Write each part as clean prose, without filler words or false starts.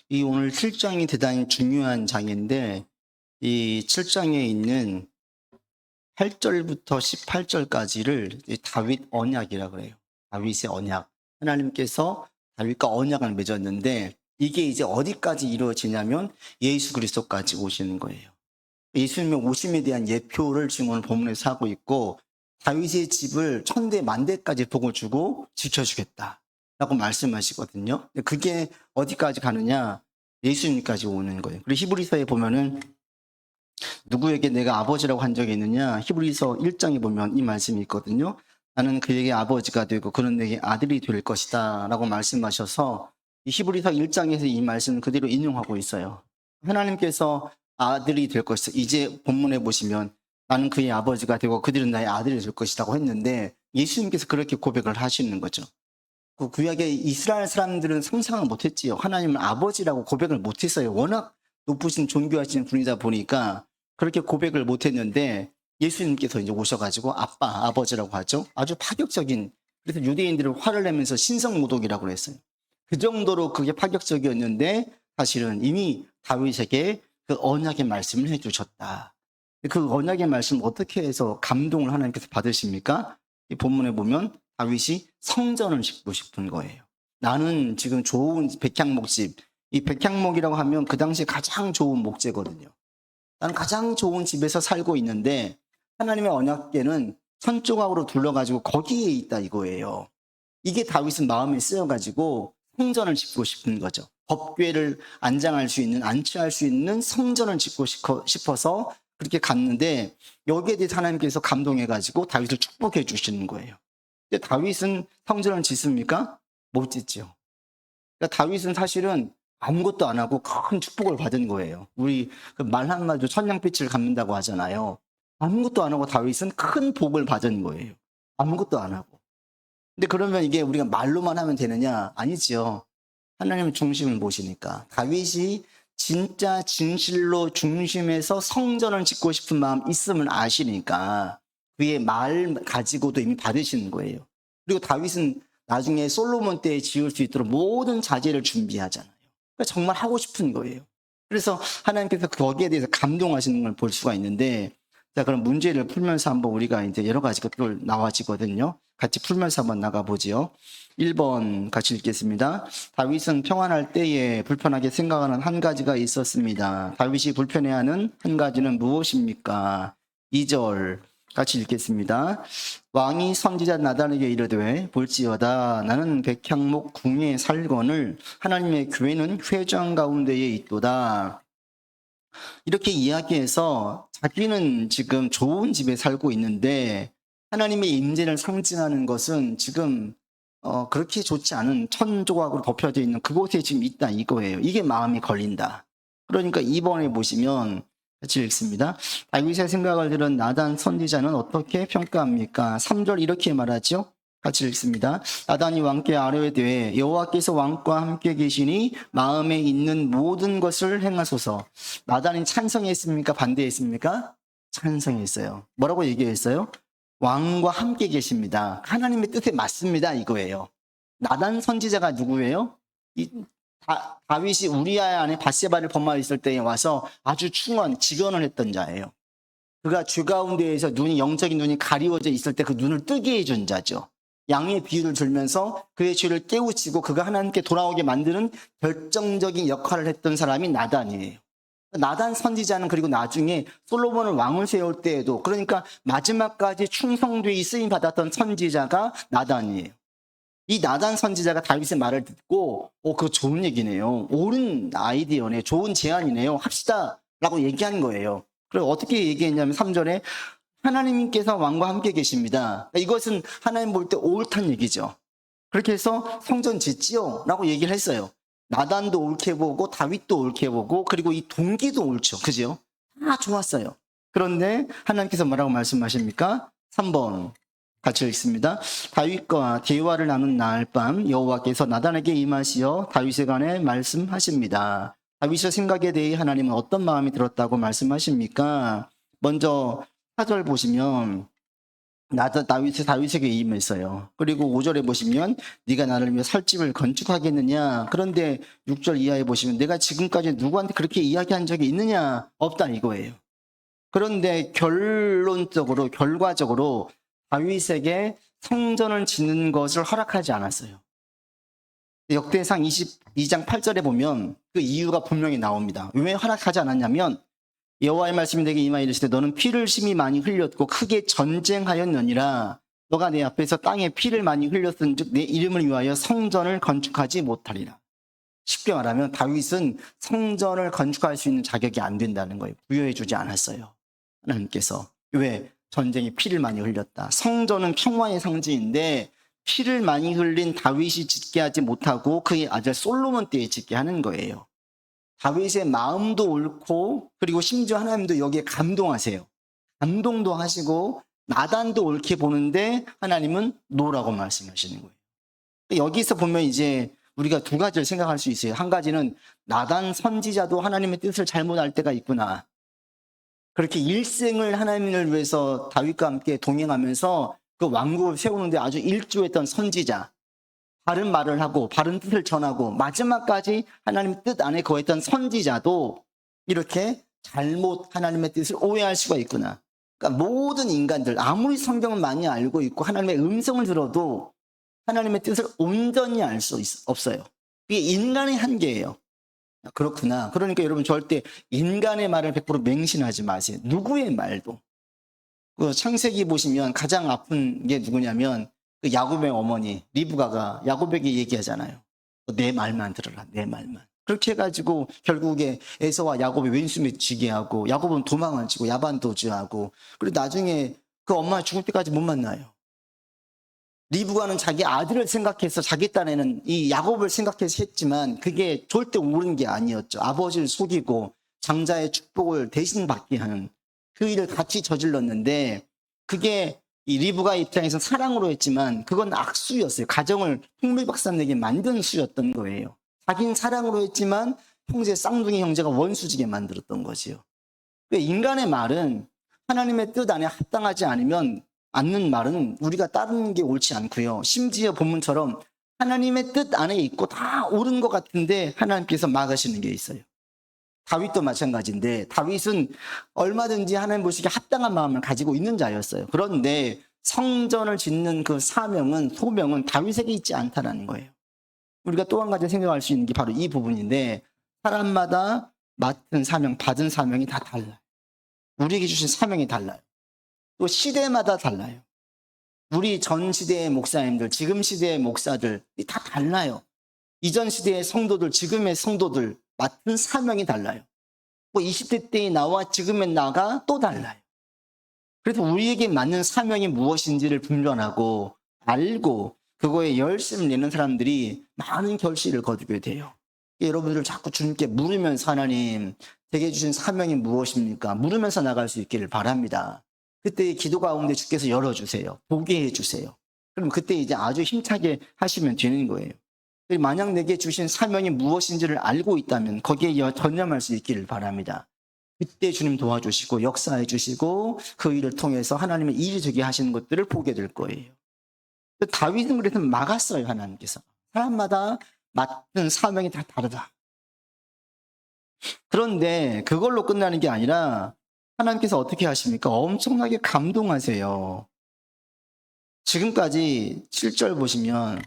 이 오늘 7장이 대단히 중요한 장인데 이 7장에 있는 8절부터 18절까지를 다윗 언약이라 그래요. 다윗의 언약. 하나님께서 다윗과 언약을 맺었는데 이게 이제 어디까지 이루어지냐면 예수 그리스도까지 오시는 거예요. 예수님의 오심에 대한 예표를 지금 오늘 본문에서 하고 있고, 다윗의 집을 천대 만대까지 복을 주고 지켜주겠다라고 말씀하시거든요. 그게 어디까지 가느냐? 예수님까지 오는 거예요. 그리고 히브리서에 보면은 누구에게 내가 아버지라고 한 적이 있느냐? 히브리서 1장에 보면 이 말씀이 있거든요. 나는 그에게 아버지가 되고 그는 내게 아들이 될 것이다 라고 말씀하셔서 이 히브리서 1장에서 이 말씀을 그대로 인용하고 있어요. 하나님께서 아들이 될 것이다. 이제 본문에 보시면 나는 그의 아버지가 되고 그들은 나의 아들이 될 것이라고 했는데 예수님께서 그렇게 고백을 하시는 거죠. 그 구약의 이스라엘 사람들은 상상을 못했지요. 하나님은 아버지라고 고백을 못했어요. 워낙 높으신 존귀하신 분이다 보니까 그렇게 고백을 못했는데 예수님께서 이제 오셔가지고 아빠, 아버지라고 하죠. 아주 파격적인, 그래서 유대인들은 화를 내면서 신성모독이라고 그랬어요. 그 정도로 그게 파격적이었는데 사실은 이미 다윗에게 그 언약의 말씀을 해주셨다. 그 언약의 말씀 어떻게 해서 감동을 하나님께서 받으십니까? 이 본문에 보면 다윗이 성전을 짓고 싶은 거예요. 나는 지금 좋은 백향목집, 이 백향목이라고 하면 그 당시에 가장 좋은 목재거든요. 나는 가장 좋은 집에서 살고 있는데 하나님의 언약궤는 천 조각으로 둘러가지고 거기에 있다 이거예요. 이게 다윗은 마음에 쓰여가지고 성전을 짓고 싶은 거죠. 법궤를 안장할 수 있는, 안치할 수 있는 성전을 짓고 싶어서 그렇게 갔는데 여기에 대해서 하나님께서 감동해가지고 다윗을 축복해 주시는 거예요. 근데 다윗은 성전을 짓습니까? 못 짓죠. 그러니까 다윗은 사실은 아무것도 안 하고 큰 축복을 받은 거예요. 우리 말 한마디로 천냥빛을 갚는다고 하잖아요. 아무것도 안 하고 다윗은 큰 복을 받은 거예요. 아무것도 안 하고. 근데 그러면 이게 우리가 말로만 하면 되느냐? 아니지요. 하나님 중심을 모시니까. 다윗이 진짜 진실로 중심에서 성전을 짓고 싶은 마음 있음을 아시니까 그의 말 가지고도 이미 받으시는 거예요. 그리고 다윗은 나중에 솔로몬 때에 지을 수 있도록 모든 자재를 준비하잖아요. 그러니까 정말 하고 싶은 거예요. 그래서 하나님께서 거기에 대해서 감동하시는 걸 볼 수가 있는데, 자, 그럼 문제를 풀면서 한번 우리가 이제 여러 가지 것들 나와지거든요. 같이 풀면서 한번 나가보지요. 1번 같이 읽겠습니다. 다윗은 평안할 때에 불편하게 생각하는 한 가지가 있었습니다. 다윗이 불편해하는 한 가지는 무엇입니까? 2절 같이 읽겠습니다. 왕이 선지자 나단에게 이르되 볼지어다 나는 백향목 궁에 살거늘 하나님의 교회는 회장 가운데에 있도다. 이렇게 이야기해서 자기는 지금 좋은 집에 살고 있는데 하나님의 임재를 상징하는 것은 지금 그렇게 좋지 않은 천조각으로 덮여져 있는 그곳에 지금 있다 이거예요. 이게 마음이 걸린다. 그러니까 2번에 보시면 같이 읽습니다. 다윗의 생각을 들은 나단 선지자는 어떻게 평가합니까? 3절 이렇게 말하죠. 같이 읽습니다. 나단이 왕께 아뢰되 여호와께서 왕과 함께 계시니 마음에 있는 모든 것을 행하소서. 나단이 찬성했습니까? 반대했습니까? 찬성했어요. 뭐라고 얘기했어요? 왕과 함께 계십니다. 하나님의 뜻에 맞습니다 이거예요. 나단 선지자가 누구예요? 다윗이 우리아의 아내 밧세바를 범하였을 때에 와서 아주 충원 직언을 했던 자예요. 그가 죄 가운데에서 영적인 눈이 가리워져 있을 때 그 눈을 뜨게 해준 자죠. 양의 비유를 들면서 그의 죄를 깨우치고 그가 하나님께 돌아오게 만드는 결정적인 역할을 했던 사람이 나단이에요. 나단 선지자는 그리고 나중에 솔로몬을 왕을 세울 때에도, 그러니까 마지막까지 충성되이 쓰임 받았던 선지자가 나단이에요. 이 나단 선지자가 다윗의 말을 듣고 그거 좋은 얘기네요. 옳은 아이디어네. 좋은 제안이네요. 합시다 라고 얘기한 거예요. 그리고 어떻게 얘기했냐면 3절에 하나님께서 왕과 함께 계십니다. 이것은 하나님 볼 때 옳다는 얘기죠. 그렇게 해서 성전 짓지요 라고 얘기를 했어요. 나단도 옳게 보고 다윗도 옳게 보고 그리고 이 동기도 옳죠. 그죠? 다 좋았어요. 그런데 하나님께서 뭐라고 말씀하십니까? 3번 같이 읽습니다. 다윗과 대화를 나눈 날 밤 여호와께서 나단에게 임하시어 다윗에 관해 말씀하십니다. 다윗의 생각에 대해 하나님은 어떤 마음이 들었다고 말씀하십니까? 먼저 4절 보시면 나도 다윗에게 임했어요. 그리고 5절에 보시면 네가 나를 위해 살집을 건축하겠느냐. 그런데 6절 이하에 보시면 내가 지금까지 누구한테 그렇게 이야기한 적이 있느냐. 없다 이거예요. 그런데 결과적으로 다윗에게 성전을 짓는 것을 허락하지 않았어요. 역대상 22장 8절에 보면 그 이유가 분명히 나옵니다. 왜 허락하지 않았냐면 여호와의 말씀이 내게 임하여 이르시되 너는 피를 심히 많이 흘렸고 크게 전쟁하였느니라. 너가 내 앞에서 땅에 피를 많이 흘렸은즉 내 이름을 위하여 성전을 건축하지 못하리라. 쉽게 말하면 다윗은 성전을 건축할 수 있는 자격이 안 된다는 거예요. 부여해 주지 않았어요. 하나님께서. 왜? 전쟁에 피를 많이 흘렸다. 성전은 평화의 상징인데 피를 많이 흘린 다윗이 짓게 하지 못하고 그의 아들 솔로몬 때에 짓게 하는 거예요. 다윗의 마음도 옳고 그리고 심지어 하나님도 여기에 감동하세요. 감동도 하시고 나단도 옳게 보는데 하나님은 노라고 말씀하시는 거예요. 여기서 보면 이제 우리가 두 가지를 생각할 수 있어요. 한 가지는 나단 선지자도 하나님의 뜻을 잘못 알 때가 있구나. 그렇게 일생을 하나님을 위해서 다윗과 함께 동행하면서 그 왕국을 세우는데 아주 일조했던 선지자, 바른 말을 하고 바른 뜻을 전하고 마지막까지 하나님의 뜻 안에 거했던 선지자도 이렇게 잘못 하나님의 뜻을 오해할 수가 있구나. 그러니까 모든 인간들 아무리 성경을 많이 알고 있고 하나님의 음성을 들어도 하나님의 뜻을 온전히 알 수 없어요. 이게 인간의 한계예요. 그렇구나. 그러니까 여러분 절대 인간의 말을 100% 맹신하지 마세요. 누구의 말도. 그 창세기 보시면 가장 아픈 게 누구냐면 그 야곱의 어머니 리브가가 야곱에게 얘기하잖아요. 내 말만 들어라. 내 말만. 그렇게 해가지고 결국에 에서와 야곱의 왼수에 쥐게 하고 야곱은 도망을 치고 야반도주하고 그리고 나중에 그 엄마 죽을 때까지 못 만나요. 리브가는 자기 아들을 생각해서 자기 딴에는 이 야곱을 생각해서 했지만 그게 절대 옳은 게 아니었죠. 아버지를 속이고 장자의 축복을 대신 받게 하는 그 일을 같이 저질렀는데 그게 이 리브가 입장에서는 사랑으로 했지만 그건 악수였어요. 가정을 통밀박산내게 만든 수였던 거예요. 자기는 사랑으로 했지만 형제 쌍둥이 형제가 원수지게 만들었던 거지요. 인간의 말은 하나님의 뜻 안에 합당하지 않는 말은 우리가 따르는 게 옳지 않고요. 심지어 본문처럼 하나님의 뜻 안에 있고 다 옳은 것 같은데 하나님께서 막으시는 게 있어요. 다윗도 마찬가지인데 다윗은 얼마든지 하나님 보시기에 합당한 마음을 가지고 있는 자였어요. 그런데 성전을 짓는 그 소명은 다윗에게 있지 않다는 거예요. 우리가 또 한 가지 생각할 수 있는 게 바로 이 부분인데 사람마다 맡은 사명, 받은 사명이 다 달라요. 우리에게 주신 사명이 달라요. 또 시대마다 달라요. 우리 전 시대의 목사님들, 지금 시대의 목사들 다 달라요. 이전 시대의 성도들, 지금의 성도들 맡은 사명이 달라요. 20대 때의 나와 지금의 나가 또 달라요. 그래서 우리에게 맞는 사명이 무엇인지를 분별하고 알고 그거에 열심을 내는 사람들이 많은 결실을 거두게 돼요. 여러분들 자꾸 주님께 물으면서 하나님 제게 주신 사명이 무엇입니까? 물으면서 나갈 수 있기를 바랍니다. 그때 기도 가운데 주께서 열어주세요. 보게 해주세요. 그럼 그때 이제 아주 힘차게 하시면 되는 거예요. 만약 내게 주신 사명이 무엇인지를 알고 있다면 거기에 전념할 수 있기를 바랍니다. 그때 주님 도와주시고 역사해 주시고 그 일을 통해서 하나님의 일이 되게 하시는 것들을 보게 될 거예요. 다윗은 그래서 막았어요. 하나님께서. 사람마다 맡은 사명이 다 다르다. 그런데 그걸로 끝나는 게 아니라 하나님께서 어떻게 하십니까? 엄청나게 감동하세요. 지금까지 7절 보시면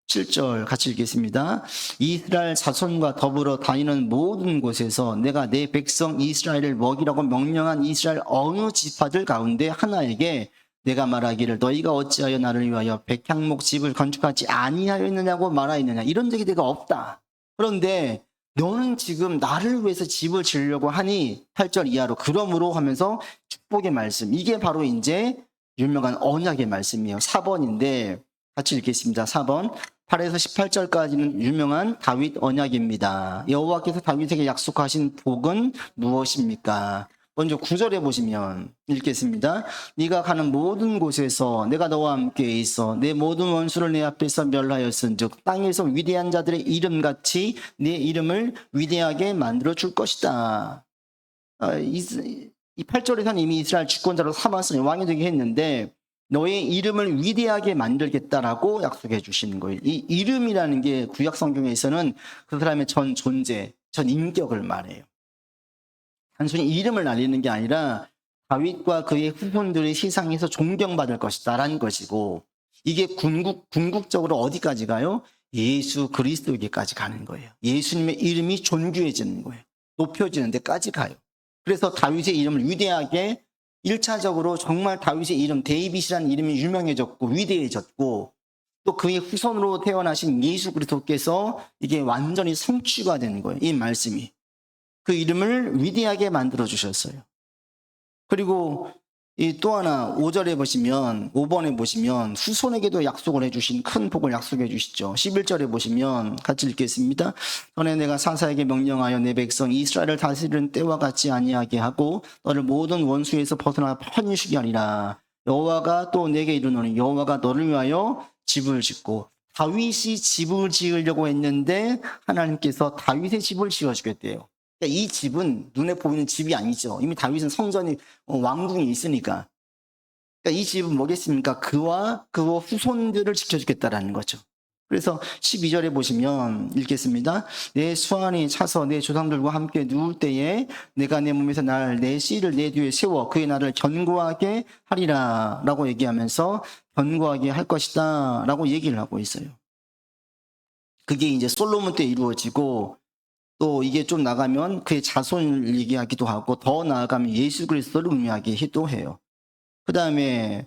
7절 같이 읽겠습니다. 이스라엘 자손과 더불어 다니는 모든 곳에서 내가 내 백성 이스라엘을 먹이라고 명령한 이스라엘 어느 지파들 가운데 하나에게 내가 말하기를 너희가 어찌하여 나를 위하여 백향목 집을 건축하지 아니하였느냐고 말하였느냐. 이런 적이 내가 없다. 그런데 너는 지금 나를 위해서 집을 지으려고 하니 8절 이하로 그러므로 하면서 축복의 말씀. 이게 바로 이제 유명한 언약의 말씀이에요. 4번인데 같이 읽겠습니다. 4번 8에서 18절까지는 유명한 다윗 언약입니다. 여호와께서 다윗에게 약속하신 복은 무엇입니까? 먼저 9절에 보시면 읽겠습니다. 네가 가는 모든 곳에서 내가 너와 함께 있어 내 모든 원수를 내 앞에서 멸하였은즉 땅에서 위대한 자들의 이름같이 내 이름을 위대하게 만들어 줄 것이다. 이 8절에서는 이미 이스라엘 주권자로 삼았으니 왕이 되게 했는데 너의 이름을 위대하게 만들겠다라고 약속해 주시는 거예요. 이 이름이라는 게 구약 성경에서는 그 사람의 전 존재, 전 인격을 말해요. 단순히 이름을 날리는 게 아니라 다윗과 그의 후손들이 세상에서 존경받을 것이다라는 것이고, 이게 궁극적으로 어디까지 가요? 예수 그리스도에게까지 가는 거예요. 예수님의 이름이 존귀해지는 거예요. 높여지는 데까지 가요. 그래서 다윗의 이름을 위대하게 1차적으로 정말 다윗의 이름, 데이빗이라는 이름이 유명해졌고 위대해졌고, 또 그의 후손으로 태어나신 예수 그리스도께서 이게 완전히 성취가 되는 거예요. 이 말씀이. 그 이름을 위대하게 만들어 주셨어요. 그리고 이 또 하나 5절에 보시면, 5번에 보시면 후손에게도 약속을 해주신 큰 복을 약속해 주시죠. 11절에 보시면 같이 읽겠습니다. 전에 내가 사사에게 명령하여 내 백성 이스라엘을 다스리는 때와 같이 아니하게 하고 너를 모든 원수에서 벗어나 편히 쉬게 하리라. 여호와가 또 내게 이르노니 여호와가 너를 위하여 집을 짓고, 다윗이 집을 지으려고 했는데 하나님께서 다윗의 집을 지어주겠대요. 이 집은 눈에 보이는 집이 아니죠. 이미 다윗은 성전이 왕궁이 있으니까. 그러니까 이 집은 뭐겠습니까? 그와 그 후손들을 지켜주겠다라는 거죠. 그래서 12절에 보시면 읽겠습니다. 내 수완이 차서 내 조상들과 함께 누울 때에 내가 내 몸에서 내 씨를 내 뒤에 세워 그의 나를 견고하게 하리라 라고 얘기하면서 견고하게 할 것이다 라고 얘기를 하고 있어요. 그게 이제 솔로몬 때 이루어지고, 또 이게 좀 나가면 그의 자손을 얘기하기도 하고, 더 나아가면 예수 그리스도를 의미하기도 해요. 그 다음에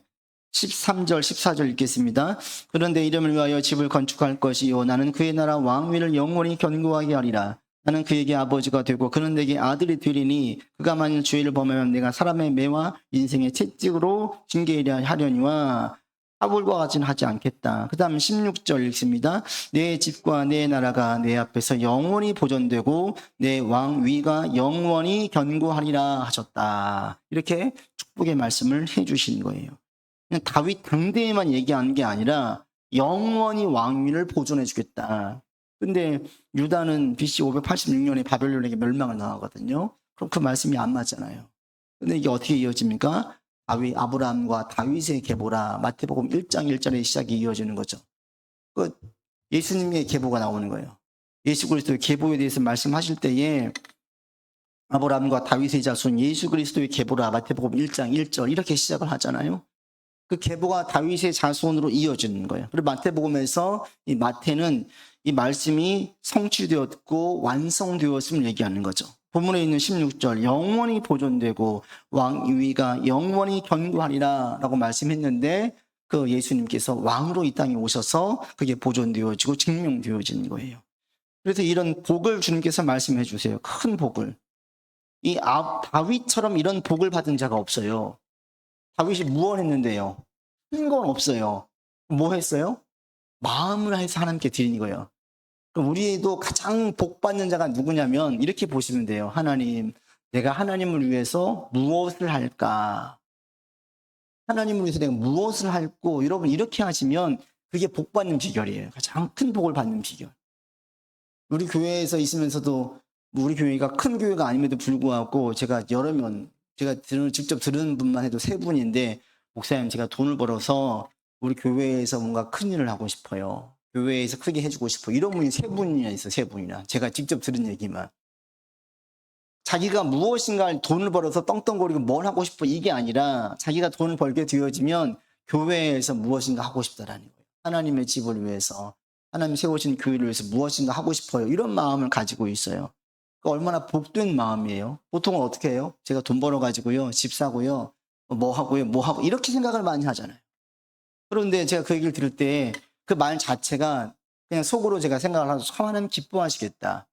13절 14절 읽겠습니다. 그런데 이름을 위하여 집을 건축할 것이요 나는 그의 나라 왕위를 영원히 견고하게 하리라. 나는 그에게 아버지가 되고 그는 내게 아들이 되리니 그가 만일 죄를 범하면 내가 사람의 매와 인생의 채찍으로 징계하려니와 사울과 같이는 하지 않겠다. 그 다음 16절 읽습니다. 내 집과 내 나라가 내 앞에서 영원히 보존되고 내 왕위가 영원히 견고하리라 하셨다. 이렇게 축복의 말씀을 해주신 거예요. 그냥 다윗 당대에만 얘기하는 게 아니라 영원히 왕위를 보존해 주겠다. 근데 유다는 BC 586년에 바벨론에게 멸망을 당하거든요. 그럼 그 말씀이 안 맞잖아요. 근데 이게 어떻게 이어집니까? 아브라함과 다윗의 계보라. 마태복음 1장 1절의 시작이 이어지는 거죠. 그 예수님의 계보가 나오는 거예요. 예수 그리스도의 계보에 대해서 말씀하실 때에 아브라함과 다윗의 자손 예수 그리스도의 계보라. 마태복음 1장 1절 이렇게 시작을 하잖아요. 그 계보가 다윗의 자손으로 이어지는 거예요. 그리고 마태복음에서 이 마태는 이 말씀이 성취되었고 완성되었음을 얘기하는 거죠. 본문에 있는 16절 영원히 보존되고 왕위가 영원히 견고하리라 라고 말씀했는데, 그 예수님께서 왕으로 이 땅에 오셔서 그게 보존되어지고 증명되어지는 거예요. 그래서 이런 복을 주님께서 말씀해 주세요. 큰 복을. 이 다윗처럼 이런 복을 받은 자가 없어요. 다윗이 무엇 했는데요? 큰 건 없어요. 뭐 했어요? 마음을 해서 하나님께 드리는 거예요. 우리도 가장 복 받는 자가 누구냐면 이렇게 보시면 돼요. 하나님, 내가 하나님을 위해서 무엇을 할까? 하나님을 위해서 내가 무엇을 할고, 여러분 이렇게 하시면 그게 복 받는 비결이에요. 가장 큰 복을 받는 비결. 우리 교회에서 있으면서도 우리 교회가 큰 교회가 아님에도 불구하고 제가 직접 들은 분만 해도 3분인데, 목사님 제가 돈을 벌어서 우리 교회에서 뭔가 큰 일을 하고 싶어요. 교회에서 크게 해주고 싶어. 이런 분이 3분이나 있어, 3분이나. 제가 직접 들은 얘기만. 자기가 무엇인가 돈을 벌어서 떵떵거리고 뭘 하고 싶어 이게 아니라 자기가 돈을 벌게 되어지면 교회에서 무엇인가 하고 싶다라는 거예요. 하나님의 집을 위해서, 하나님 세우신 교회를 위해서 무엇인가 하고 싶어요. 이런 마음을 가지고 있어요. 얼마나 복된 마음이에요. 보통은 어떻게 해요? 제가 돈 벌어가지고요, 집 사고요, 뭐 하고 이렇게 생각을 많이 하잖아요. 그런데 제가 그 얘기를 들을 때 그 말 자체가 그냥 속으로 제가 생각을 하고 하나님 기뻐하시겠다.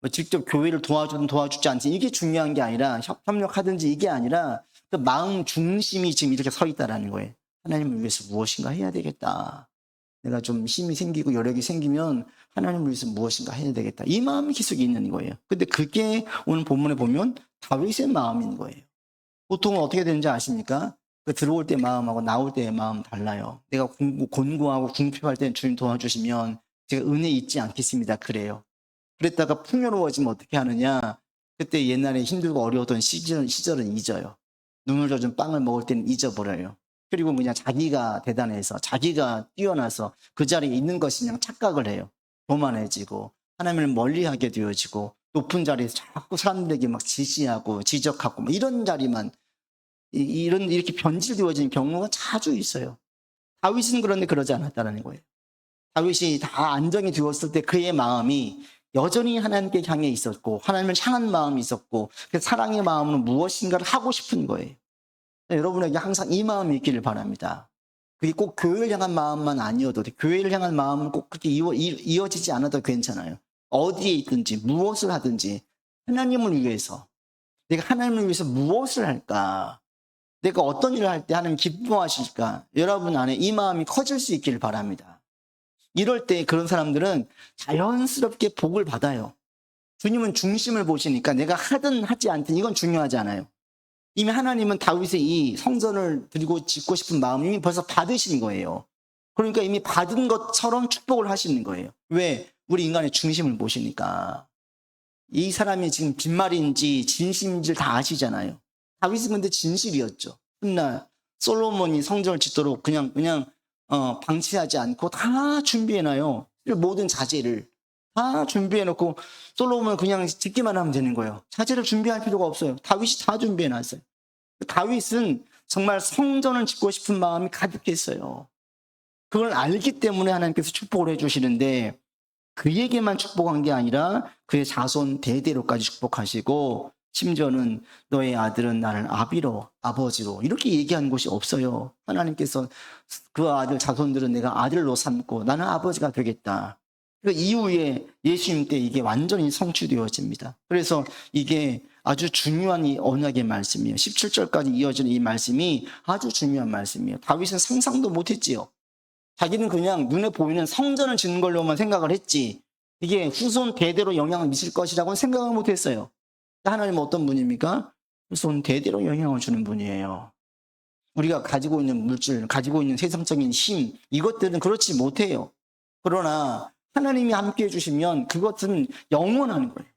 뭐 직접 교회를 도와주든 도와주지 않든 이게 중요한 게 아니라, 협력하든지 이게 아니라 그 마음 중심이 지금 이렇게 서 있다라는 거예요. 하나님을 위해서 무엇인가 해야 되겠다. 내가 좀 힘이 생기고 여력이 생기면 하나님을 위해서 무엇인가 해야 되겠다. 이 마음이 계속 있는 거예요. 근데 그게 오늘 본문에 보면 다윗의 마음인 거예요. 보통은 어떻게 되는지 아십니까? 그 들어올 때 마음하고 나올 때의 마음 달라요. 내가 곤고하고 궁핍할 때 주님 도와주시면 제가 은혜 잊지 않겠습니다. 그래요. 그랬다가 풍요로워지면 어떻게 하느냐? 그때 옛날에 힘들고 어려웠던 시절은 잊어요. 눈물 젖은 빵을 먹을 때는 잊어버려요. 그리고 그냥 자기가 대단해서 자기가 뛰어나서 그 자리에 있는 것이 그냥 착각을 해요. 교만해지고 하나님을 멀리하게 되어지고 높은 자리에서 자꾸 사람들에게 막 지시하고 지적하고 막 이런 자리만 이렇게 변질되어지는 경우가 자주 있어요. 다윗은 그런데 그러지 않았다는 거예요. 다윗이 다 안정이 되었을 때 그의 마음이 여전히 하나님께 향해 있었고 하나님을 향한 마음이 있었고 그 사랑의 마음으로 무엇인가를 하고 싶은 거예요. 여러분에게 항상 이 마음이 있기를 바랍니다. 그게 꼭 교회를 향한 마음만 아니어도 돼. 교회를 향한 마음은 꼭 그렇게 이어지지 않아도 괜찮아요. 어디에 있든지 무엇을 하든지 하나님을 위해서 내가 하나님을 위해서 무엇을 할까? 내가 어떤 일을 할 때 하나님 기뻐하실까? 여러분 안에 이 마음이 커질 수 있기를 바랍니다. 이럴 때 그런 사람들은 자연스럽게 복을 받아요. 주님은 중심을 보시니까 내가 하든 하지 않든 이건 중요하지 않아요. 이미 하나님은 다윗의 이 성전을 드리고 짓고 싶은 마음을 이미 벌써 받으신 거예요. 그러니까 이미 받은 것처럼 축복을 하시는 거예요. 왜? 우리 인간의 중심을 보시니까. 이 사람이 지금 빈말인지 진심인지를 다 아시잖아요. 다윗은 근데 진실이었죠. 훗날 솔로몬이 성전을 짓도록 그냥 방치하지 않고 다 준비해놔요. 모든 자재를 다 준비해놓고 솔로몬은 그냥 짓기만 하면 되는 거예요. 자재를 준비할 필요가 없어요. 다윗이 다 준비해놨어요. 다윗은 정말 성전을 짓고 싶은 마음이 가득했어요. 그걸 알기 때문에 하나님께서 축복을 해주시는데 그에게만 축복한 게 아니라 그의 자손 대대로까지 축복하시고 심지어는 너의 아들은 나를 아버지로 이렇게 얘기한 곳이 없어요. 하나님께서 그 아들 자손들은 내가 아들로 삼고 나는 아버지가 되겠다. 그 이후에 예수님 때 이게 완전히 성취되어집니다. 그래서 이게 아주 중요한 이 언약의 말씀이에요. 17절까지 이어지는 이 말씀이 아주 중요한 말씀이에요. 다윗은 상상도 못했지요. 자기는 그냥 눈에 보이는 성전을 짓는 걸로만 생각을 했지 이게 후손 대대로 영향을 미칠 것이라고는 생각을 못했어요. 하나님은 어떤 분입니까? 후손 대대로 영향을 주는 분이에요. 우리가 가지고 있는 물질, 가지고 있는 세상적인 힘 이것들은 그렇지 못해요. 그러나 하나님이 함께 해주시면 그것은 영원한 거예요.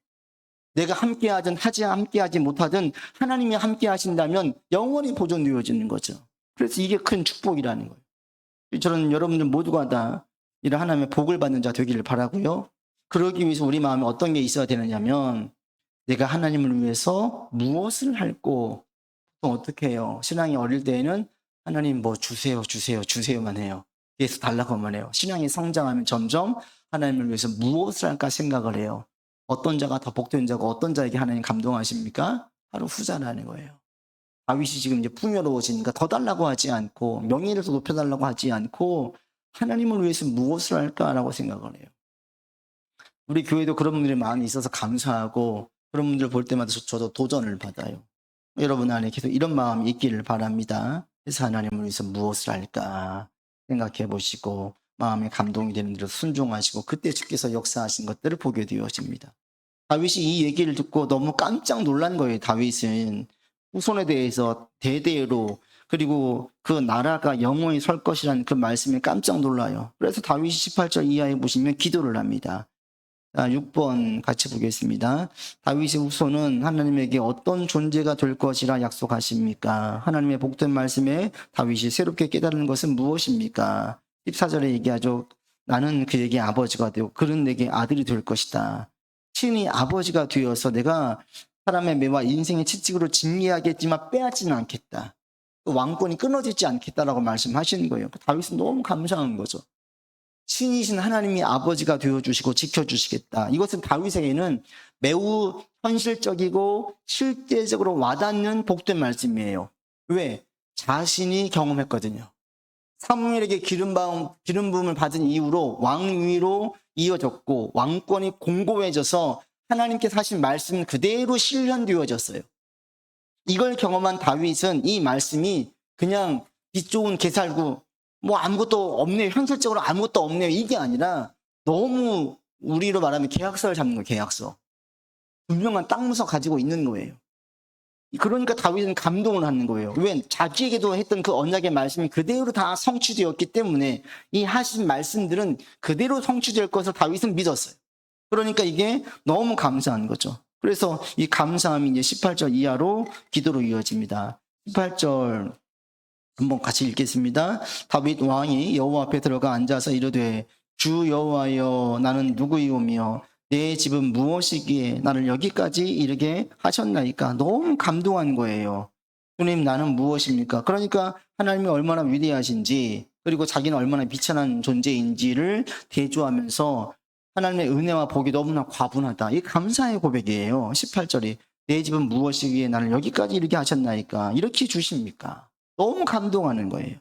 내가 함께하든 함께하지 못하든 하나님이 함께 하신다면 영원히 보존되어지는 거죠. 그래서 이게 큰 축복이라는 거예요. 저는 여러분들 모두가 다 이런 하나님의 복을 받는 자 되기를 바라고요. 그러기 위해서 우리 마음에 어떤 게 있어야 되느냐면 내가 하나님을 위해서 무엇을 할고 어떻게 해요? 신앙이 어릴 때에는 하나님 뭐 주세요만 해요. 예수 달라고만 해요. 신앙이 성장하면 점점 하나님을 위해서 무엇을 할까 생각을 해요. 어떤 자가 더 복된 자고 어떤 자에게 하나님 감동하십니까? 바로 후자라는 거예요. 다윗이 지금 이제 풍요로워지니까 더 달라고 하지 않고 명예를 더 높여달라고 하지 않고 하나님을 위해서 무엇을 할까라고 생각을 해요. 우리 교회도 그런 분들이 많이 있어서 감사하고 그런 분들 볼 때마다 저도 도전을 받아요. 여러분 안에 계속 이런 마음이 있기를 바랍니다. 그래서 하나님을 위해서 무엇을 할까 생각해 보시고 마음에 감동이 되는 대로 순종하시고 그때 주께서 역사하신 것들을 보게 되어집니다. 다윗이 이 얘기를 듣고 너무 깜짝 놀란 거예요. 다윗은 후손에 대해서 대대로 그리고 그 나라가 영원히 설 것이라는 그 말씀에 깜짝 놀라요. 그래서 다윗이 18절 이하에 보시면 기도를 합니다. 6번 같이 보겠습니다. 다윗의 후손은 하나님에게 어떤 존재가 될 것이라 약속하십니까? 하나님의 복된 말씀에 다윗이 새롭게 깨달은 것은 무엇입니까? 14절에 얘기하죠. 나는 그에게 아버지가 되고 그는 내게 아들이 될 것이다. 친히 아버지가 되어서 내가 사람의 매와 인생의 채찍으로 징계하겠지만 빼앗지는 않겠다. 왕권이 끊어지지 않겠다라고 말씀하시는 거예요. 다윗은 너무 감사한 거죠. 신이신 하나님이 아버지가 되어주시고 지켜주시겠다. 이것은 다윗에게는 매우 현실적이고 실제적으로 와닿는 복된 말씀이에요. 왜? 자신이 경험했거든요. 사무엘에게 기름 부음을 받은 이후로 왕위로 이어졌고 왕권이 공고해져서 하나님께서 하신 말씀 그대로 실현되어졌어요. 이걸 경험한 다윗은 이 말씀이 그냥 빛 좋은 개살구 뭐 아무것도 없네요. 현실적으로 아무것도 없네요. 이게 아니라 너무 우리로 말하면 계약서를 잡는 거예요. 계약서. 분명한 땅무서 가지고 있는 거예요. 그러니까 다윗은 감동을 하는 거예요. 왜? 자기에게도 했던 그 언약의 말씀이 그대로 다 성취되었기 때문에 이 하신 말씀들은 그대로 성취될 것을 다윗은 믿었어요. 그러니까 이게 너무 감사한 거죠. 그래서 이 감사함이 이제 18절 이하로 기도로 이어집니다. 18절 한번 같이 읽겠습니다. 다윗 왕이 여호와 앞에 들어가 앉아서 이르되 주 여호와여 나는 누구이오며 내 집은 무엇이기에 나를 여기까지 이르게 하셨나이까. 너무 감동한 거예요. 주님 나는 무엇입니까? 그러니까 하나님이 얼마나 위대하신지 그리고 자기는 얼마나 비천한 존재인지를 대조하면서 하나님의 은혜와 복이 너무나 과분하다. 이 감사의 고백이에요. 18절이 내 집은 무엇이기에 나를 여기까지 이르게 하셨나이까. 이렇게 주십니까? 너무 감동하는 거예요.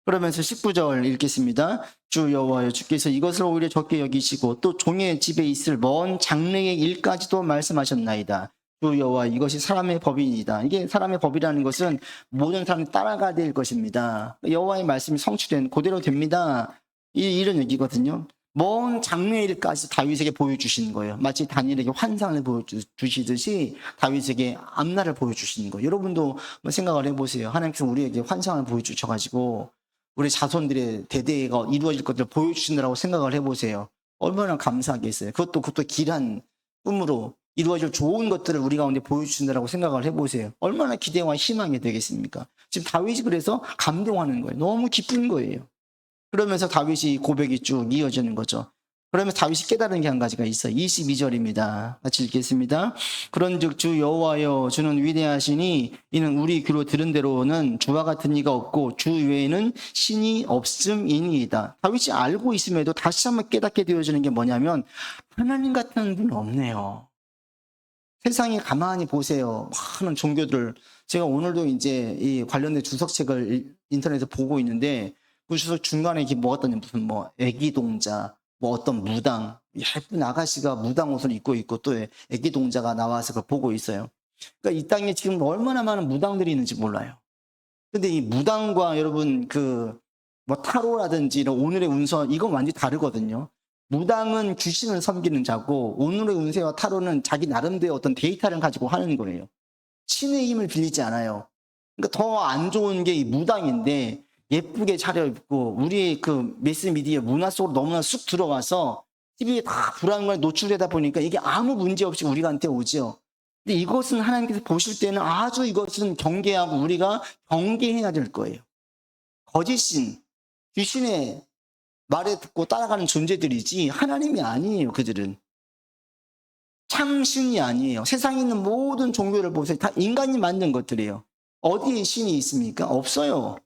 그러면서 19절 읽겠습니다. 주 여호와여 주께서 이것을 오히려 적게 여기시고 또 종의 집에 있을 먼 장래의 일까지도 말씀하셨나이다. 주 여호와 이것이 사람의 법이니이다. 이게 사람의 법이라는 것은 모든 사람이 따라가야 될 것입니다. 여호와의 말씀이 성취된 그대로 됩니다. 이런 얘기거든요. 먼 장래의 일까지 다윗에게 보여주시는 거예요. 마치 다니엘에게 환상을 보여주시듯이 다윗에게 앞날을 보여주시는 거예요. 여러분도 한번 생각을 해보세요. 하나님께서 우리에게 환상을 보여주셔가지고 우리 자손들의 대대가 이루어질 것들을 보여주신다고 생각을 해보세요. 얼마나 감사하겠어요. 그것도 길한 꿈으로 이루어질 좋은 것들을 우리 가운데 보여주신다고 생각을 해보세요. 얼마나 기대와 희망이 되겠습니까? 지금 다윗이 그래서 감동하는 거예요. 너무 기쁜 거예요. 그러면서 다윗이 고백이 쭉 이어지는 거죠. 그러면서 다윗이 깨달은 게 한 가지가 있어요. 22절입니다. 같이 읽겠습니다. 그런즉 주 여호와여 주는 위대하시니 이는 우리 귀로 들은 대로는 주와 같은 이가 없고 주 외에는 신이 없음이니이다. 다윗이 알고 있음에도 다시 한번 깨닫게 되어지는 게 뭐냐면 하나님 같은 분은 없네요. 세상에 가만히 보세요. 많은 종교들. 제가 오늘도 이제 이 관련된 주석책을 인터넷에서 보고 있는데 그 주석 중간에 이렇게 뭐었더니 무슨 애기 동자, 어떤 무당, 예쁜 아가씨가 무당 옷을 입고 있고 또 애기 동자가 나와서 그걸 보고 있어요. 그러니까 이 땅에 지금 얼마나 많은 무당들이 있는지 몰라요. 근데 이 무당과 여러분 타로라든지 이런 오늘의 운서 이건 완전히 다르거든요. 무당은 귀신을 섬기는 자고 오늘의 운세와 타로는 자기 나름대로 어떤 데이터를 가지고 하는 거예요. 신의 힘을 빌리지 않아요. 그러니까 더 안 좋은 게 이 무당인데 예쁘게 차려입고 우리의 매스미디어 문화 속으로 너무나 쑥 들어와서 TV에 다 불안감에 노출되다 보니까 이게 아무 문제 없이 우리한테 오죠. 근데 이것은 하나님께서 보실 때는 아주 이것은 경계하고 우리가 경계해야 될 거예요. 거짓신, 귀신의 말에 듣고 따라가는 존재들이지 하나님이 아니에요. 그들은 참신이 아니에요. 세상에 있는 모든 종교를 보세요. 다 인간이 만든 것들이에요. 어디에 신이 있습니까? 없어요.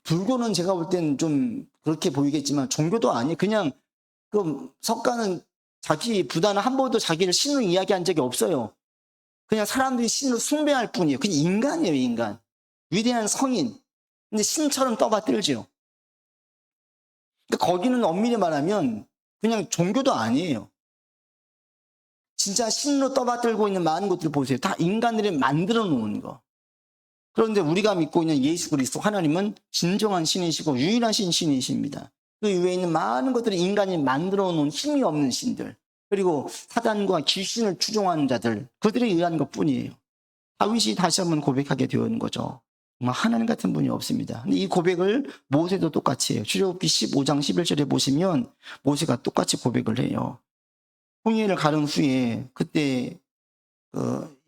불교는 제가 볼 때는 좀 그렇게 보이겠지만 종교도 아니에요. 그냥 석가는 자기 부다는 한 번도 자기를 신으로 이야기한 적이 없어요. 그냥 사람들이 신을 숭배할 뿐이에요. 그냥 인간이에요. 인간. 위대한 성인. 근데 신처럼 떠받들죠. 그러니까 거기는 엄밀히 말하면 그냥 종교도 아니에요. 진짜 신으로 떠받들고 있는 많은 것들을 보세요. 다 인간들이 만들어 놓은 거. 그런데 우리가 믿고 있는 예수 그리스도 하나님은 진정한 신이시고 유일한 신이십니다. 그 위에 있는 많은 것들이 인간이 만들어 놓은 힘이 없는 신들, 그리고 사단과 귀신을 추종하는 자들, 그들에 의한 것뿐이에요. 다윗이 다시 한번 고백하게 되는 거죠. 정말 하나님 같은 분이 없습니다. 근데 이 고백을 모세도 똑같이 해요. 출애굽기 15장 11절에 보시면 모세가 똑같이 고백을 해요. 홍해를 가른 후에 그때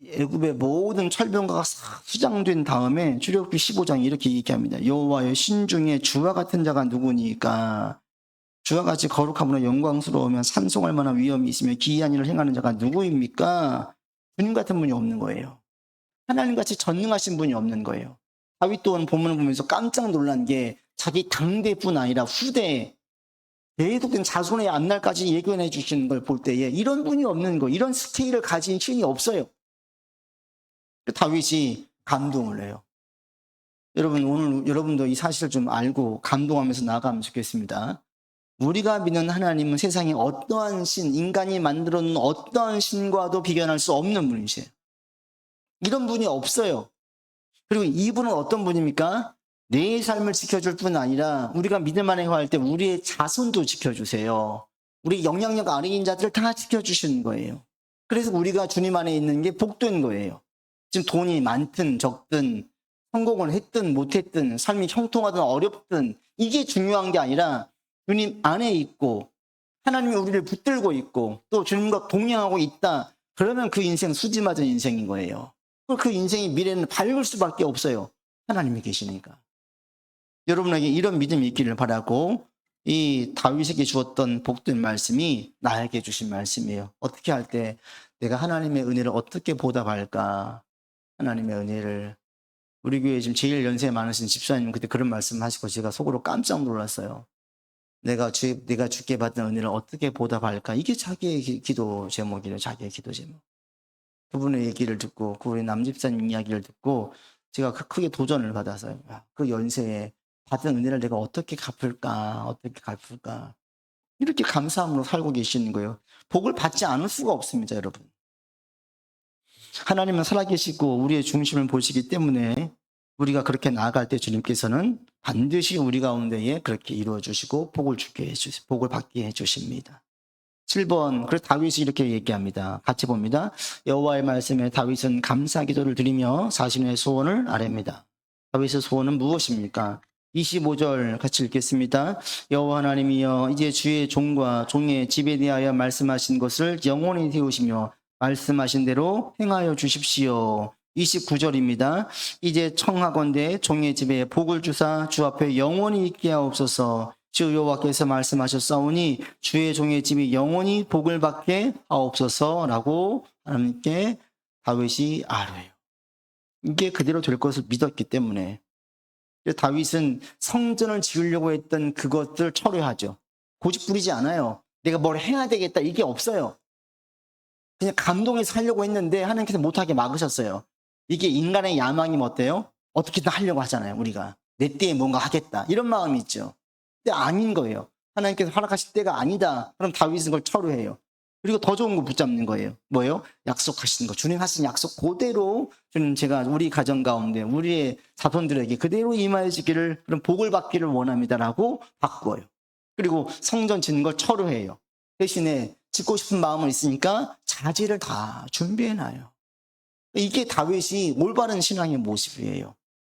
애굽의 모든 철병가가 수장된 다음에 출애굽기 15장이 이렇게 얘기합니다. 여호와의 신중에 주와 같은 자가 누구니까? 주와 같이 거룩함으로 영광스러우면 찬송할 만한 위엄이 있으며 기이한 일을 행하는 자가 누구입니까? 주님 같은 분이 없는 거예요. 하나님같이 전능하신 분이 없는 거예요. 다윗 또한 본문을 보면서 깜짝 놀란 게 자기 당대뿐 아니라 후대 계속된 자손의 앞날까지 예견해 주시는 걸 볼 때에 이런 분이 없는 거, 이런 스케일을 가진 신이 없어요. 다윗이 감동을 해요. 여러분, 오늘 여러분도 이 사실을 좀 알고 감동하면서 나아가면 좋겠습니다. 우리가 믿는 하나님은 세상에 어떠한 신, 인간이 만들어 놓은 어떠한 신과도 비견할 수 없는 분이세요. 이런 분이 없어요. 그리고 이분은 어떤 분입니까? 내 삶을 지켜줄 뿐 아니라 우리가 믿음 안에 거할 때 우리의 자손도 지켜주세요. 우리 영향력 아래인 자들을 다 지켜주시는 거예요. 그래서 우리가 주님 안에 있는 게 복된 거예요. 지금 돈이 많든 적든 성공을 했든 못했든 삶이 형통하든 어렵든 이게 중요한 게 아니라 주님 안에 있고 하나님이 우리를 붙들고 있고 또 주님과 동행하고 있다. 그러면 그 인생 수지 맞은 인생인 거예요. 그 인생의 미래는 밝을 수밖에 없어요. 하나님이 계시니까. 여러분에게 이런 믿음이 있기를 바라고, 이 다윗에게 주었던 복된 말씀이 나에게 주신 말씀이에요. 어떻게 할 때 내가 하나님의 은혜를 어떻게 보답할까? 하나님의 은혜를. 우리 교회 지금 제일 연세 많으신 집사님 그때 그런 말씀 하시고 제가 속으로 깜짝 놀랐어요. 내가 주께 받은 은혜를 어떻게 보답할까? 이게 자기의 기도 제목이래요. 자기의 기도 제목. 그분의 얘기를 듣고, 그 우리 남집사님 이야기를 듣고 제가 크게 도전을 받아서요. 그 연세에 받은 은혜를 내가 어떻게 갚을까? 어떻게 갚을까? 이렇게 감사함으로 살고 계시는 거예요. 복을 받지 않을 수가 없습니다, 여러분. 하나님은 살아계시고 우리의 중심을 보시기 때문에 우리가 그렇게 나아갈 때 주님께서는 반드시 우리 가운데에 그렇게 이루어 주시고 복을 받게 해 주십니다. 7번, 그래서 다윗이 이렇게 얘기합니다. 같이 봅니다. 여호와의 말씀에 다윗은 감사 기도를 드리며 자신의 소원을 아뢰입니다. 다윗의 소원은 무엇입니까? 25절 같이 읽겠습니다. 여호와 하나님이여, 이제 주의 종과 종의 집에 대하여 말씀하신 것을 영원히 세우시며 말씀하신 대로 행하여 주십시오. 29절입니다. 이제 청하건대 종의 집에 복을 주사 주 앞에 영원히 있게 하옵소서. 주 여호와께서 말씀하셨사오니 주의 종의 집이 영원히 복을 받게 하옵소서라고 하나님께 다윗이 아뢰요. 이게 그대로 될 것을 믿었기 때문에 다윗은 성전을 지으려고 했던 그것들 철회하죠. 고집 부리지 않아요. 내가 뭘 해야 되겠다 이게 없어요. 그냥 감동해서 하려고 했는데 하나님께서 못하게 막으셨어요. 이게 인간의 야망이 어때요? 어떻게든 하려고 하잖아요. 우리가 내 때에 뭔가 하겠다 이런 마음이 있죠. 근데 아닌 거예요. 하나님께서 허락하실 때가 아니다. 그럼 다윗은 그걸 철회해요. 그리고 더 좋은 거 붙잡는 거예요. 뭐예요? 약속하시는 거. 주님 하신 약속 그대로 주님 제가 우리 가정 가운데 우리의 자손들에게 그대로 임하여 주기를, 그런 복을 받기를 원합니다라고 바꿔요. 그리고 성전 짓는 걸 철회해요. 대신에 짓고 싶은 마음은 있으니까 자재를 다 준비해놔요. 이게 다윗이 올바른 신앙의 모습이에요.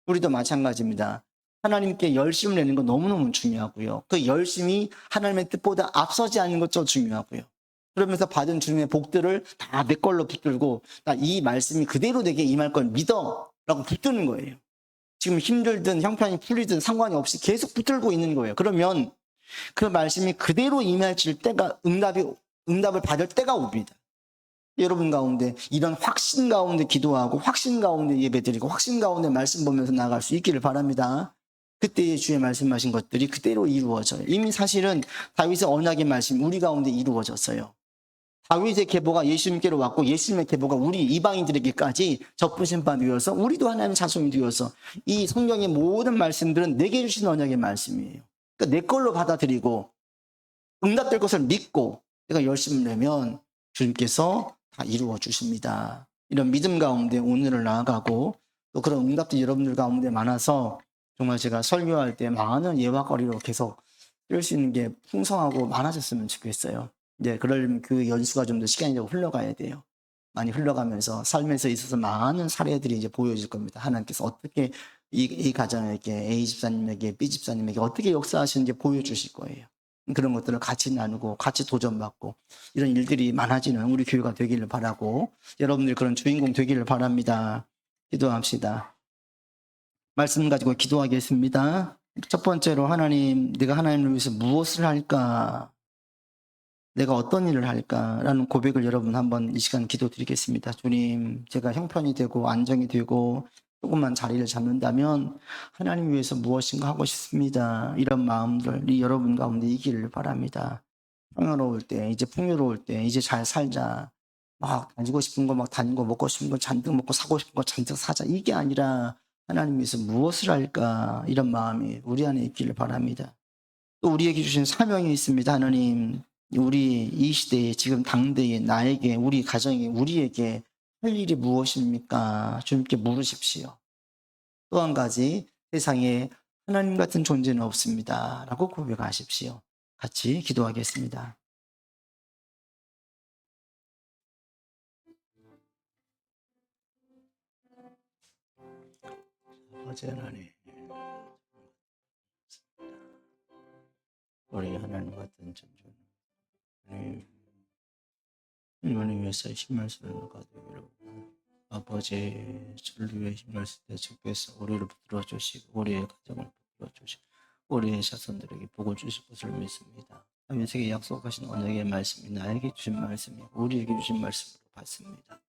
우리도 마찬가지입니다. 하나님께 열심을 내는 건 너무너무 중요하고요. 그 열심이 하나님의 뜻보다 앞서지 않는 것도 중요하고요. 그러면서 받은 주님의 복들을 다 내 걸로 붙들고 나 이 말씀이 그대로 내게 임할 걸 믿어 라고 붙드는 거예요. 지금 힘들든 형편이 풀리든 상관이 없이 계속 붙들고 있는 거예요. 그러면 그 말씀이 그대로 임해질 때가 응답을 받을 때가 옵니다. 여러분 가운데 이런 확신 가운데 기도하고 확신 가운데 예배드리고 확신 가운데 말씀 보면서 나아갈 수 있기를 바랍니다. 그때의 주의 말씀하신 것들이 그대로 이루어져요. 이미 사실은 다윗의 언약의 말씀이 우리 가운데 이루어졌어요. 다윗의 계보가 예수님께로 왔고 예수님의 계보가 우리 이방인들에게까지 접붙임 바 되어서 우리도 하나님의 자손이 되어서 이 성경의 모든 말씀들은 내게 주신 언약의 말씀이에요. 그러니까 내 걸로 받아들이고 응답될 것을 믿고 내가 열심을 내면 주님께서 다 이루어 주십니다. 이런 믿음 가운데 오늘을 나아가고 또 그런 응답들이 여러분들 가운데 많아서 정말 제가 설교할 때 많은 예화거리로 계속 쓸 수 있는 게 풍성하고 많아졌으면 좋겠어요. 이제 그러려면 그 연수가 좀 더 시간이 좀 흘러가야 돼요. 많이 흘러가면서 삶에서 있어서 많은 사례들이 이제 보여질 겁니다. 하나님께서 어떻게 이 가정에게 A 집사님에게 B 집사님에게 어떻게 역사하시는지 보여주실 거예요. 그런 것들을 같이 나누고 같이 도전받고 이런 일들이 많아지는 우리 교회가 되기를 바라고 여러분들 그런 주인공 되기를 바랍니다. 기도합시다. 말씀 가지고 기도하겠습니다. 첫 번째로 하나님, 내가 하나님을 위해서 무엇을 할까? 내가 어떤 일을 할까라는 고백을 여러분 한번 이 시간 기도드리겠습니다. 주님, 제가 형편이 되고 안정이 되고 조금만 자리를 잡는다면 하나님 위해서 무엇인가 하고 싶습니다. 이런 마음들이 여러분 가운데 있기를 바랍니다. 평화로울 때, 이제 풍요로울 때, 이제 잘 살자. 막 다니고 싶은 거 막 다니고 먹고 싶은 거 잔뜩 먹고 사고 싶은 거 잔뜩 사자. 이게 아니라 하나님 위해서 무엇을 할까? 이런 마음이 우리 안에 있기를 바랍니다. 또 우리에게 주신 사명이 있습니다. 하나님, 우리 이 시대에 지금 당대에 나에게 우리 가정에 우리에게 할 일이 무엇입니까? 주님께 물으십시오. 또 한 가지, 세상에 하나님 같은 존재는 없습니다 라고 고백하십시오. 같이 기도하겠습니다. 아버지 하나님, 우리 하나님 같은 존재는 하나님 위해서 힘을 쓰는 것 같아요. 아버지, 주를 위해 힘을 쓸 때 주께서 우리를 붙들어 주시고 우리의 가정을 붙들어 주시고 우리의 자손들에게 복을 주실 것을 믿습니다. 다윗에게 약속하신 언약의 말씀이 나에게 주신 말씀이 우리에게 주신 말씀으로 받습니다.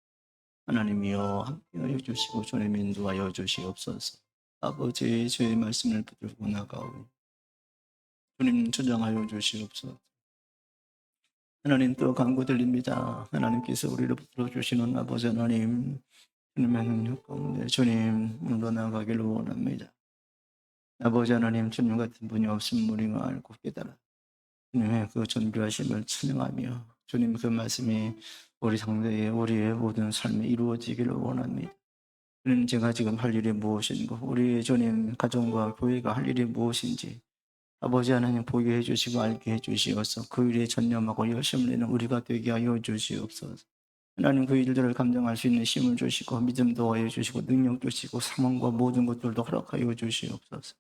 하나님이여 함께하여 주시고 주님 인도하여 주시옵소서. 아버지, 주의 말씀을 붙들고 나가오니 주님 주장하여 주시옵소서. 하나님 또 간구 드립니다. 하나님께서 우리를 붙들어 주시는 아버지 하나님, 주님의 능력 가운데 주님 물러나가기를 원합니다. 아버지 하나님, 주님 같은 분이 없음을 우리가 알고 깨달아 주님의 그 존귀하심을 찬양하며 주님 그 말씀이 우리 상대에 우리의 모든 삶에 이루어지기를 원합니다. 주님, 제가 지금 할 일이 무엇인고 우리 주님 가정과 교회가 할 일이 무엇인지 아버지 하나님 보게 해주시고 알게 해주시어서 그 일에 전념하고 열심을 내는 우리가 되게 하여 주시옵소서. 하나님 그 일들을 감당할 수 있는 힘을 주시고 믿음 더하여 주시고 능력 주시고 상황과 모든 것들도 허락하여 주시옵소서.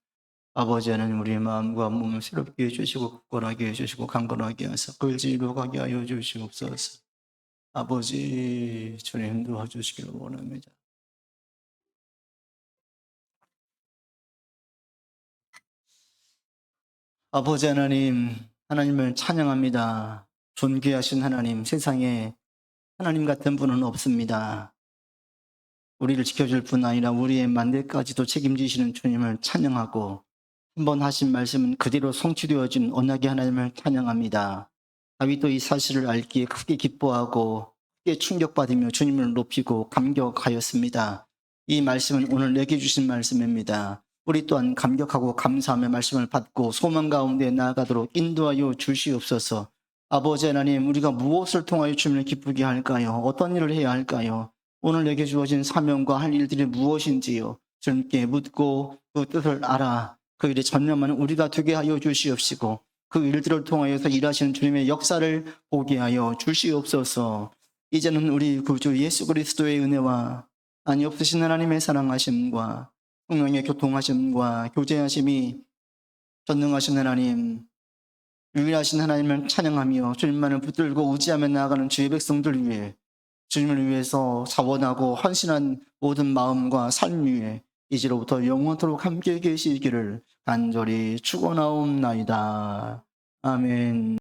아버지 하나님 우리의 마음과 몸을 새롭게 해주시고 굳건하게 해주시고 강건하게 하사 그 일을 이루어가게 하여 주시옵소서. 아버지 주님 도와주시기를 원합니다. 아버지 하나님, 하나님을 찬양합니다. 존귀하신 하나님, 세상에 하나님 같은 분은 없습니다. 우리를 지켜줄 뿐 아니라 우리의 만대까지도 책임지시는 주님을 찬양하고 한 번 하신 말씀은 그대로 성취되어진 언약의 하나님을 찬양합니다. 다윗도 이 사실을 알기에 크게 기뻐하고 크게 충격받으며 주님을 높이고 감격하였습니다. 이 말씀은 오늘 내게 주신 말씀입니다. 우리 또한 감격하고 감사하며 말씀을 받고 소망 가운데 나아가도록 인도하여 주시옵소서. 아버지 하나님, 우리가 무엇을 통하여 주님을 기쁘게 할까요? 어떤 일을 해야 할까요? 오늘 내게 주어진 사명과 할 일들이 무엇인지요? 주님께 묻고 그 뜻을 알아 그 일에 전념하는 우리가 되게 하여 주시옵시고 그 일들을 통하여서 일하시는 주님의 역사를 보게 하여 주시옵소서. 이제는 우리 구주 예수 그리스도의 은혜와 아니 없으신 하나님의 사랑하심과 성령의 교통하심과 교제하심이 전능하신 하나님, 유일하신 하나님을 찬양하며 주님만을 붙들고 의지하며 나아가는 주의 백성들 위해 주님을 위해서 자원하고 헌신한 모든 마음과 삶 위에 이제로부터 영원토록 함께 계시기를 간절히 축원하옵나이다. 아멘.